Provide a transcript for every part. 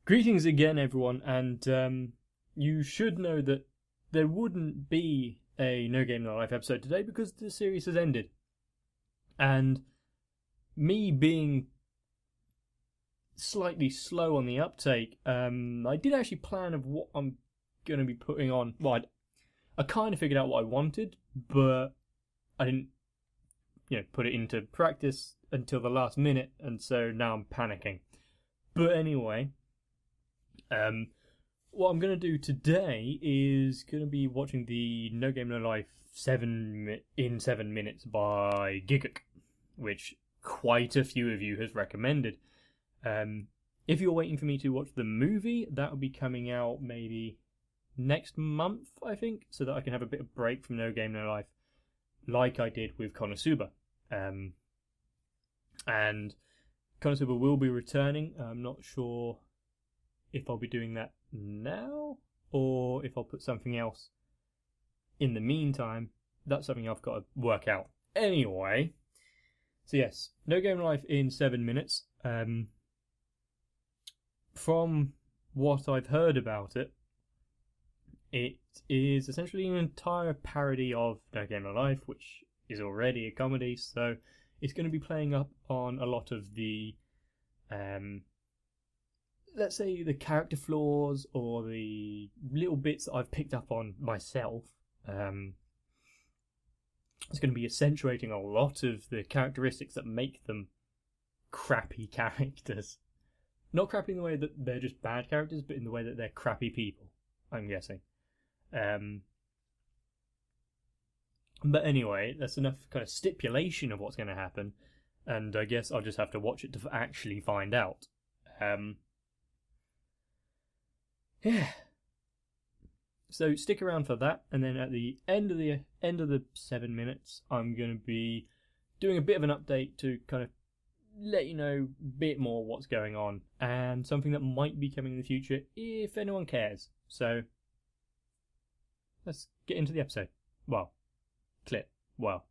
Greetings again, everyone, and you should know that there wouldn't be a No Game No Life episode today because the series has ended. And me being slightly slow on the uptake, I did actually plan of what I'm going to be putting on. Well, I kind of figured out what I wanted, but I didn't, put it into practice until the last minute, and so now I'm panicking. But anyway, what I'm going to do today is going to be watching the No Game No Life 7 minutes by Giguk, which quite a few of you has recommended. If you're waiting for me to watch the movie, that will be coming out maybe next month, I think, so that I can have a bit of break from No Game No Life, like I did with Konosuba. And Konosuba will be returning. I'm not sure if I'll be doing that now or if I'll put something else in the meantime. That's something I've got to work out. Anyway, so yes, No Game No Life in 7 minutes. From what I've heard about it, it is essentially an entire parody of No Game No Life, which is already a comedy, so it's going to be playing up on a lot of the let's say the character flaws or the little bits that I've picked up on myself. It's going to be accentuating a lot of the characteristics that make them crappy characters. Not crappy in the way that they're just bad characters, but in the way that they're crappy people, I'm guessing. But anyway, that's enough kind of stipulation of what's going to happen, and I guess I'll just have to watch it to actually find out. Yeah. So stick around for that, and then at the end of the 7 minutes, I'm going to be doing a bit of an update to kind of let you know a bit more what's going on and something that might be coming in the future if anyone cares. So let's get into the episode. Well, clip. Well,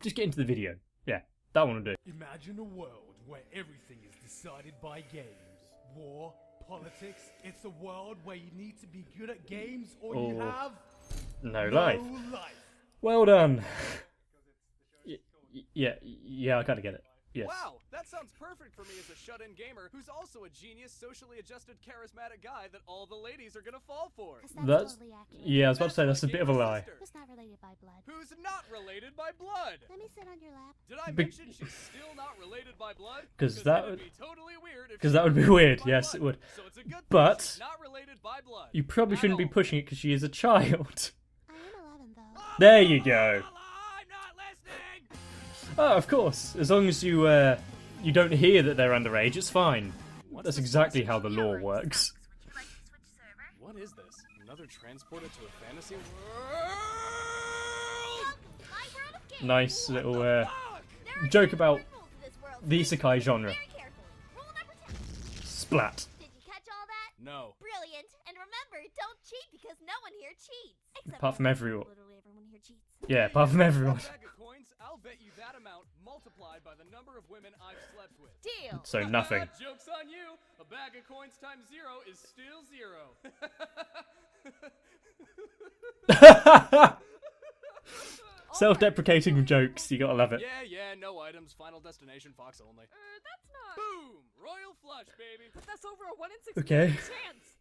just get into the video. Yeah, that one will do. Imagine a world where everything is decided by games. War, politics, it's a world where you need to be good at games or you have no life. life. Well done. Yeah, I kind of get it. Yes. Wow, that sounds perfect for me as a shut-in gamer who's also a genius, socially adjusted, charismatic guy that all the ladies are gonna fall for. That's totally accurate. yeah. I was about to say that's a bit of a lie. Who's not related by blood? Who's not related by blood? Let me sit on your lap. Did I mention she's still not related by blood? 'Cause that would would- be totally weird. Because that would be weird. Yes, it would. So it's a good thing But she's not related by blood. you probably At shouldn't be all. pushing it because she is a child. I am 11 though. There you go. I'm not listening. Oh, of course. As long as you don't hear that they're underage, it's fine. That's exactly how the law works. What is this? Another transported to a fantasy world? My world of games. Nice little There are joke some about important rules to this world, the so isekai listen genre. very carefully. Rule number 10. Splat. Did you catch all that? No. Brilliant. And remember, don't cheat because no one here cheats. Except Apart from for everyone. Literally everyone here cheats. Yeah, apart from everyone. That bag of coins, I'll bet you that amount multiplied by the number of women I've slept with. Deal. So nothing. Joke's on you. A bag of coins times 0 is still 0. Self-deprecating jokes. You gotta love it. Yeah, no items. Final destination, Fox only. That's not. Boom! Royal flush, baby. But that's over a 1 in 6 Okay. chance.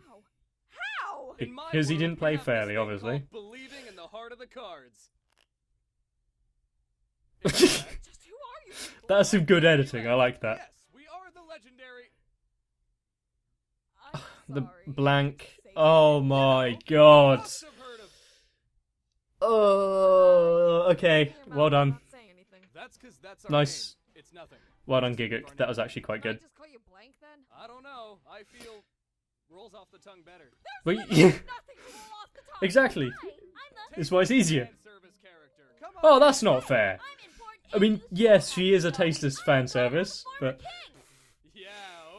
How? How? In my Because he world, didn't play we have this fairly, thing obviously. called believing in the heart of the cards. Just who are you? people? That's some good editing. I like that. Yes, we are the legendary. I'm The sorry. blank. Say Oh something. my god. Must have heard of. Oh, okay. Open your mouth Well and done. not say anything. That's because that's our Nice. name. It's nothing. Well done, Giguk. That was actually quite Can I good. just call you blank then? I don't know. I feel rolls off the tongue better. But Nothing to roll off the tongue. exactly. Hi, I'm the. It's why it's easier. Fan service character. Come on. Oh, that's not fair. I'm important. I mean, yes, she is a tasteless fan service, but Yeah,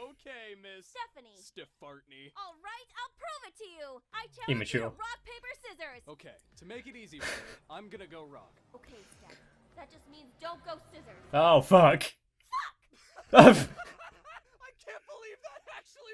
okay, Miss Stephanie. Stiffartney. All right, I'll prove it to you. I challenge Immature. you to rock, paper, scissors. Okay, to make it easy for me, I'm gonna go rock. Okay, Steph. That just means don't go scissors. oh fuck. I can't believe that actually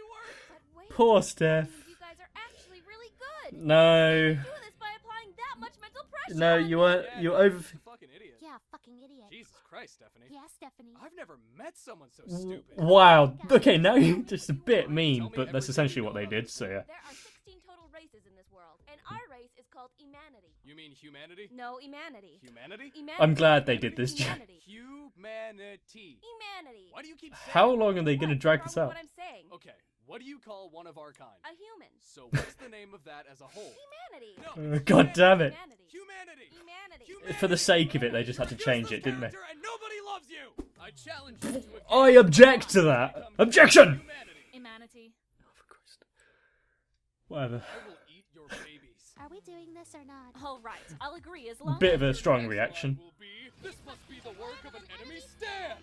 Poor Steph. You guys are actually really good. No. Do this by applying that much mental pressure. No, on you me. weren't. Yeah, You're you're over. a fucking idiot. Yeah, fucking idiot. Jesus Christ, Stephanie. Yeah, Stephanie. I've never met someone so stupid. Wow. Okay, now you're just a bit mean, but that's essentially what they did. So yeah. There are 16 total races in this world, and our race is called Humanity. You mean humanity? No, Humanity. Humanity? I'm glad they did this. Humanity. Humanity. Humanity. Why do you keep saying How that? long are they gonna What's drag wrong this with out? What I'm saying. Okay, what do you call one of our kind? A human. So what's the name of that as a whole? Humanity. No, it's God damn it. Humanity. Humanity. Humanity. Humanity. For the sake of it, they just had to You're a change useless it, didn't they? character And nobody loves you. I challenge you to a I game object to where that. you become Objection! Humanity. Humanity. Whatever. I will eat your babies. Are we doing this or not? All right, I'll agree as long Bit as of a you're strong Next reaction. line will be, this must be the work of an enemy stand.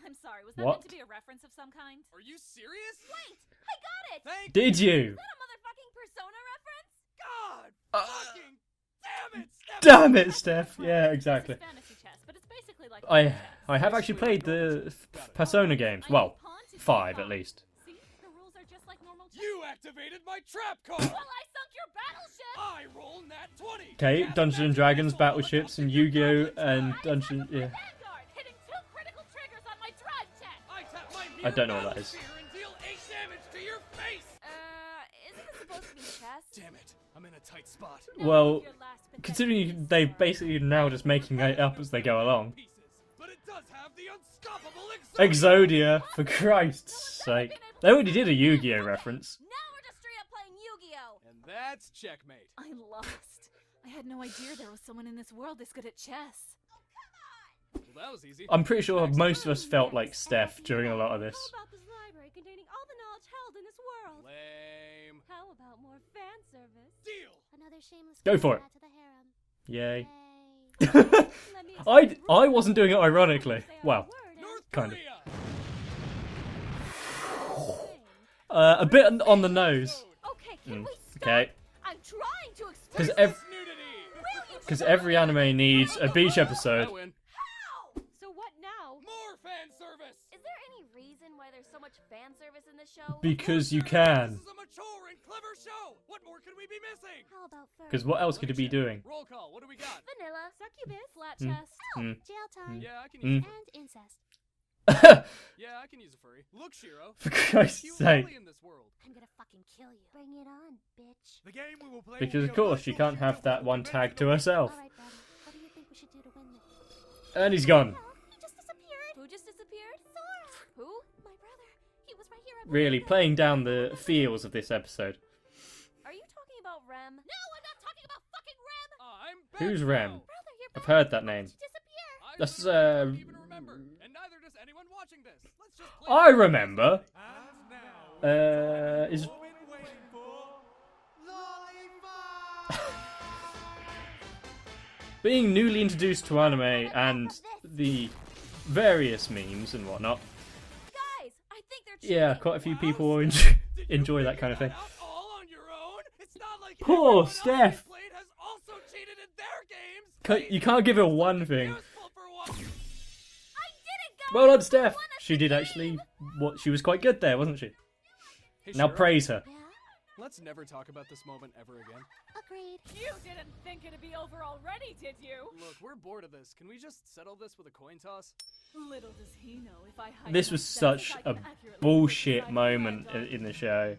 I'm sorry, was that What? meant to be a reference of some kind? Are you serious? Wait, I got it. Thank Did you? Is that a motherfucking Persona reference? God. Fucking damn it, Stephanie. Damn it, Steph. Yeah, exactly. This is fantasy chess, but it's basically like I have actually played the Persona games. Well, 5 at least. See, the rules are just like normal chess. You activated my trap card. Well, I sunk your battleship. I roll nat 20. Okay, Cast Dungeons and magic Dragons, missile battleships, with and a bunch of Yu-Gi-Oh! your and goblins. Dungeon. Yeah. Vanguard, hitting 2 critical triggers on my drive check. I tap my I don't know what battle that is. sphere and deal 8 damage to your face. Isn't this supposed to be chess? Damn it, I'm in a tight spot. Well, Your last pathetic considering they basically now just making it up as they go along. Pieces, but it does have the unstoppable Exodia, for Christ's sake. They already did a Yu-Gi-Oh! reference. Now we're just straight up playing Yu-Gi-Oh! And that's checkmate. I lost. I had no idea there was someone in this world this good at chess. Well, that was easy. I'm pretty sure most of us felt like Steph during a lot of this. How about this library containing all the knowledge held in this world? Lame. How about more fan service? Deal. Another shameless Go for to it. the harem. Yay. Yay. Let me explain the I rules. wasn't doing it ironically. Say our Well, word and North Kind of. Korea. sing. a bit on the nose. Okay, can we stop? Okay. I'm trying to explain. Because Nudity. Will you every anime needs a beach I episode. win. How? So what now? More fan service. Is there any reason why there's so much fan service in this show? Because you This can. is a mature and clever show. What more could we be missing? How about first? Because what else could you be doing? Roll call. What do we got? Vanilla, Succubus, flat Mm. chest. Mm. jail time, Yeah, I can Mm. use. and incest. Yeah, I can use a furry. Look, Shiro. For Christ's You sake. only in this world. I'm gonna fucking kill you. Bring it on, bitch. The game we will play Because will of be a course she virtual can't have shootout that with one events tag in to the herself. Alright, buddy. What do you think we should do to win this? And he's gone. He just disappeared. Who just disappeared? Sora. Who? My brother. He was right here. I Really believe it. playing down the feels of this episode. Are you talking about Rem? No, I'm not talking about fucking Rem. I'm back Who's now. Rem? Brother, you're I've back. heard that Why name. did you disappear? I That's, don't even remember, and neither does anyone watching this. Let's just play. I remember. And now, Is what we've been waiting for, Lollipop! being newly introduced to anime and the various memes and whatnot. Guys, I think they're cheating. Yeah, quite a few people Did enjoy you that kind of figure thing. that out all on your own? It's not like Poor everyone else Steph. who's played has also cheated in their games. You can't give her one thing. Useful for once. I did it, guys. Well done, Steph. I won us She the did game. actually. What? She was quite good there, wasn't she? Hey, Now Shiro, praise her. Yeah, Let's never talk about this moment ever again. agreed. You didn't think it'd be over already, did you? Look, we're bored of this. Can we just settle this with a coin toss? Little does he know if I hide This enough was sense, such I a can accurately bullshit decide moment random. in the show.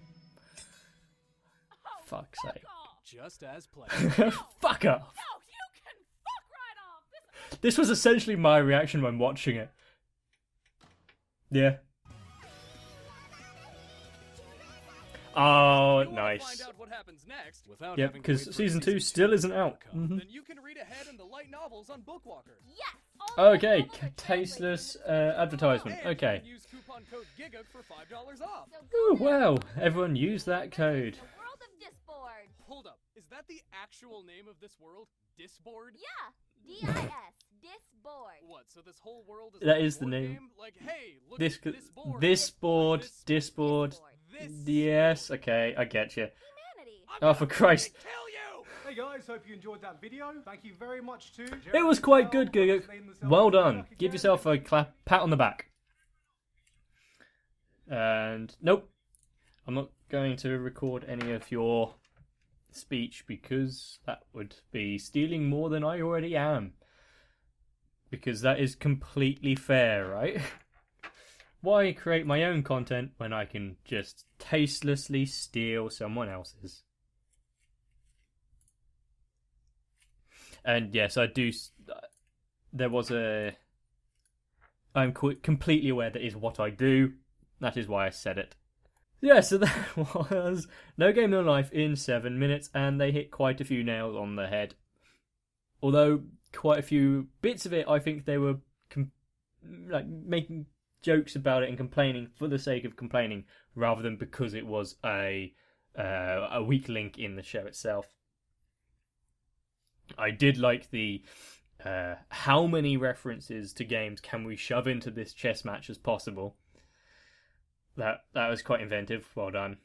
Oh, Fuck's fuck sake. off. Just as planned. Fuck off. No, you can fuck right off. This was essentially my reaction when watching it. Yeah. Oh, If you wanna nice. Find out what happens next without Yep, having to 'cause wait for season 2 2 still isn't to out. come, Mhm. Then you can read ahead in the light novels on Bookwalker. Yes. all the Okay, novels are tasteless translated. advertisement. And you Okay. can use coupon code GIGA for $5 off. So Ooh, go wow, now. everyone use that code. The world of Disboard. Hold up. Is that the actual name of this world? Disboard? Yeah. D-I-S. Disboard. What? So this whole world is That like a is the board name. game? Like, hey, look This at this board. this board, This- disboard. This Yes, okay, I get you. Humanity. I'm Oh, gonna for Christ. fucking kill you! Hey guys, hope you enjoyed that video. Thank you very much to It was quite good, Guguk. Well done. Give yourself a clap, pat on the back. And nope. I'm not going to record any of your speech because that would be stealing more than I already am. Because that is completely fair, right? Why create my own content when I can just tastelessly steal someone else's? And yes, I do. There was a. I'm completely aware that is what I do. That is why I said it. Yeah, so that was No Game No Life in 7 minutes, and they hit quite a few nails on the head. Although quite a few bits of it, I think they were making jokes about it and complaining for the sake of complaining, rather than because it was a weak link in the show itself. I did like the how many references to games can we shove into this chess match as possible. That was quite inventive. Well done.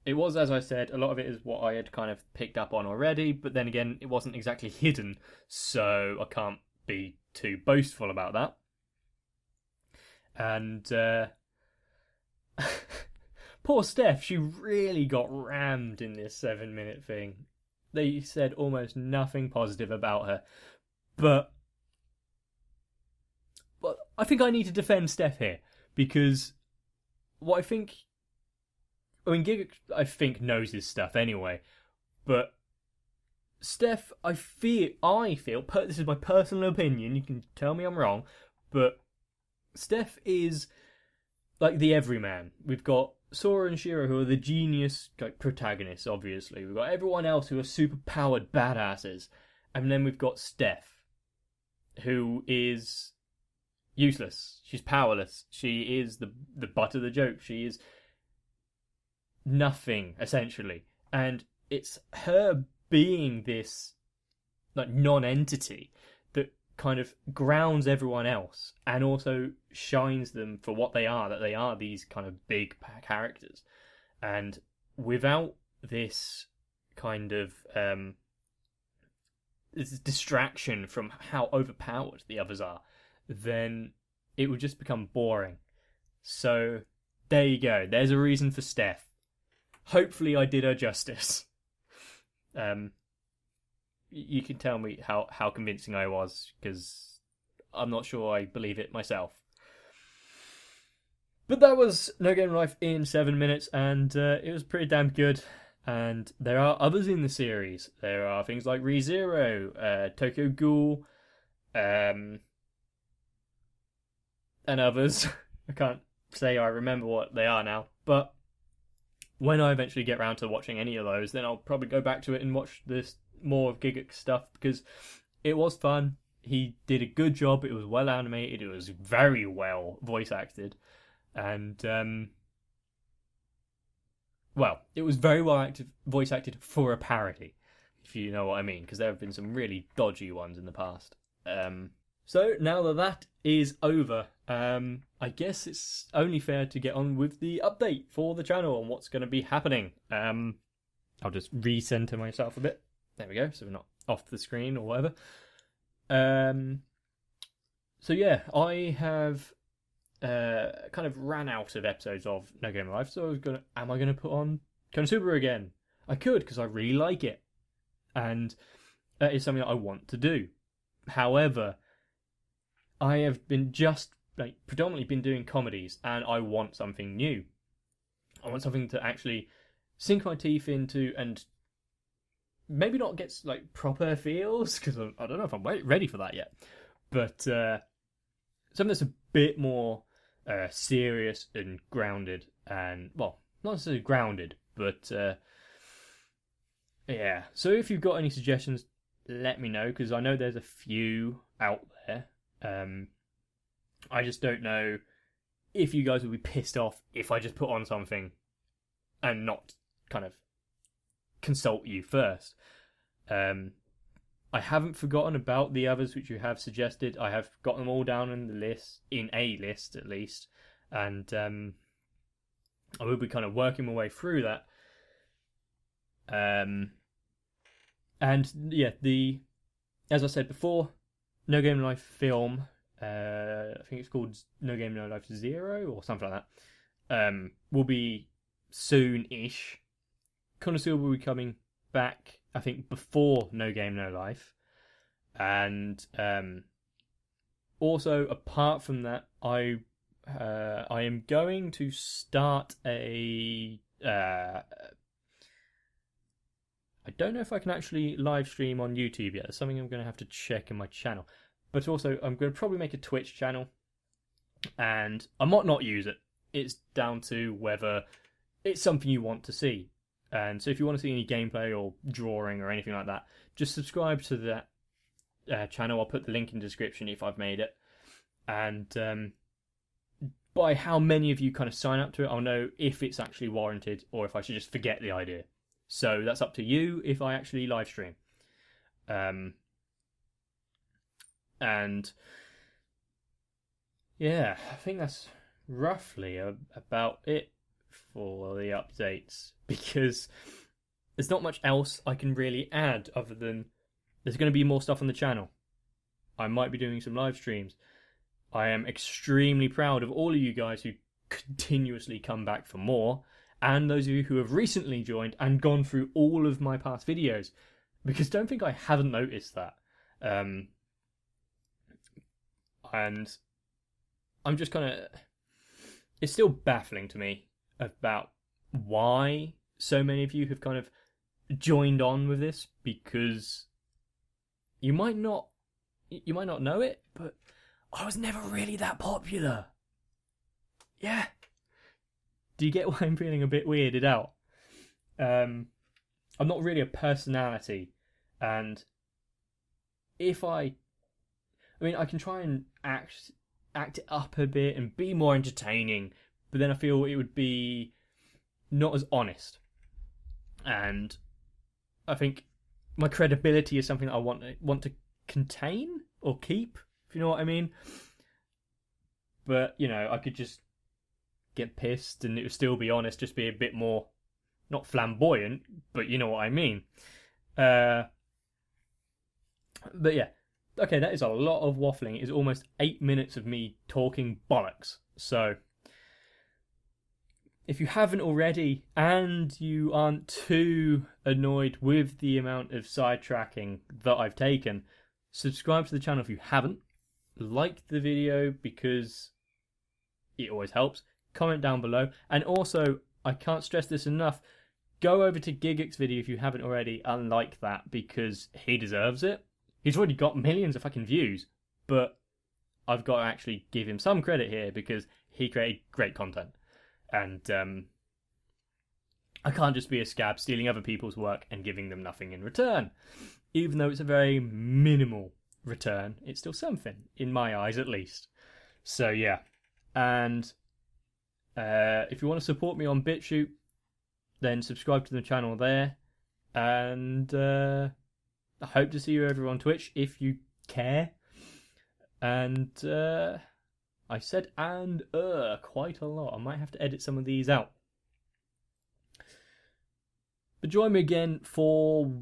It was, as I said, a lot of it is what I had kind of picked up on already, but then again, it wasn't exactly hidden, so I can't be too boastful about that. And poor Steph, she really got rammed in this 7-minute thing. They said almost nothing positive about her, but I think I need to defend Steph here, because what I think... I mean, Giga, I think, knows his stuff anyway, but Steph, I feel, this is my personal opinion, you can tell me I'm wrong, but Steph is like the everyman. We've got Sora and Shiro, who are the genius protagonists, obviously. We've got everyone else who are super-powered badasses, and then we've got Steph, who is useless. She's powerless. She is the butt of the joke. She is nothing, essentially. And it's her being this non-entity that kind of grounds everyone else and also shines them for what they are, that they are these kind of big characters. And without this kind of this distraction from how overpowered the others are, then it would just become boring. So there you go. There's a reason for Steph. Hopefully I did her justice. You can tell me how convincing I was, because I'm not sure I believe it myself. But that was No Game Life in 7 minutes, and it was pretty damn good. And there are others in the series. There are things like ReZero, Tokyo Ghoul, and others. I can't say I remember what they are now, but when I eventually get around to watching any of those, then I'll probably go back to it and watch this more of Gigax stuff, because it was fun. He did a good job. It was well animated. It was very well voice acted, and it was very well voice acted for a parody, if you know what I mean, because there have been some really dodgy ones in the past. So now that is over, I guess it's only fair to get on with the update for the channel and what's going to be happening. I'll just recenter myself a bit. There we go, so we're not off the screen or whatever. So yeah, I have kind of ran out of episodes of No Game Life, so am I going to put on Konosuba again? I could, because I really like it, and that is something that I want to do. However, I have been predominantly been doing comedies, and I want something new. I want something to actually sink my teeth into and maybe not get proper feels, because I don't know if I'm ready for that yet. But something that's a bit more serious and grounded, and not necessarily grounded, but yeah. So if you've got any suggestions, let me know, because I know there's a few out there. I just don't know if you guys will be pissed off if I just put on something and not kind of consult you first. I haven't forgotten about the others which you have suggested. I have got them all down in a list at least, and I will be kind of working my way through that. And yeah, as I said before, No Game Life film I think it's called No Game No Life Zero or something like that, will be soon-ish. Connoisseur will be coming back, I think, before No Game No Life. And also, apart from that, I am going to start a... I don't know if I can actually live stream on YouTube yet. That's something I'm going to have to check in my channel. But also, I'm going to probably make a Twitch channel. And I might not use it. It's down to whether it's something you want to see. And so if you want to see any gameplay or drawing or anything like that, just subscribe to that channel. I'll put the link in the description if I've made it. And by how many of you kind of sign up to it, I'll know if it's actually warranted or if I should just forget the idea. So that's up to you if I actually live stream. And yeah, I think that's roughly about it for the updates, because there's not much else I can really add other than there's going to be more stuff on the channel. I might be doing some live streams. I am extremely proud of all of you guys who continuously come back for more, and those of you who have recently joined and gone through all of my past videos, because don't think I haven't noticed that. And I'm just kind of... It's still baffling to me about why so many of you have kind of joined on with this, because you might not know it, but I was never really that popular. Yeah. Do you get why I'm feeling a bit weirded out? I'm not really a personality, and if I mean, I can try and act it up a bit and be more entertaining, but then I feel it would be not as honest. And I think my credibility is something that I want to contain or keep, if you know what I mean. But, you know, I could just get pissed and it would still be honest, just be a bit more, not flamboyant, but you know what I mean. But yeah. Okay, that is a lot of waffling. It is almost 8 minutes of me talking bollocks. So, if you haven't already, and you aren't too annoyed with the amount of sidetracking that I've taken, subscribe to the channel if you haven't. Like the video because it always helps. Comment down below. And also, I can't stress this enough, go over to Gigix video if you haven't already and like that, because he deserves it. He's already got millions of fucking views, but I've got to actually give him some credit here because he created great content. And I can't just be a scab stealing other people's work and giving them nothing in return. Even though it's a very minimal return, it's still something, in my eyes at least. So yeah, and if you want to support me on BitChute, then subscribe to the channel there. And I hope to see you over on Twitch if you care. And I said and quite a lot. I might have to edit some of these out. But join me again for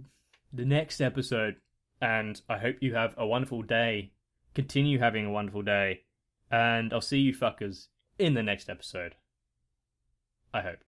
the next episode. And I hope you have a wonderful day. Continue having a wonderful day. And I'll see you fuckers in the next episode. I hope.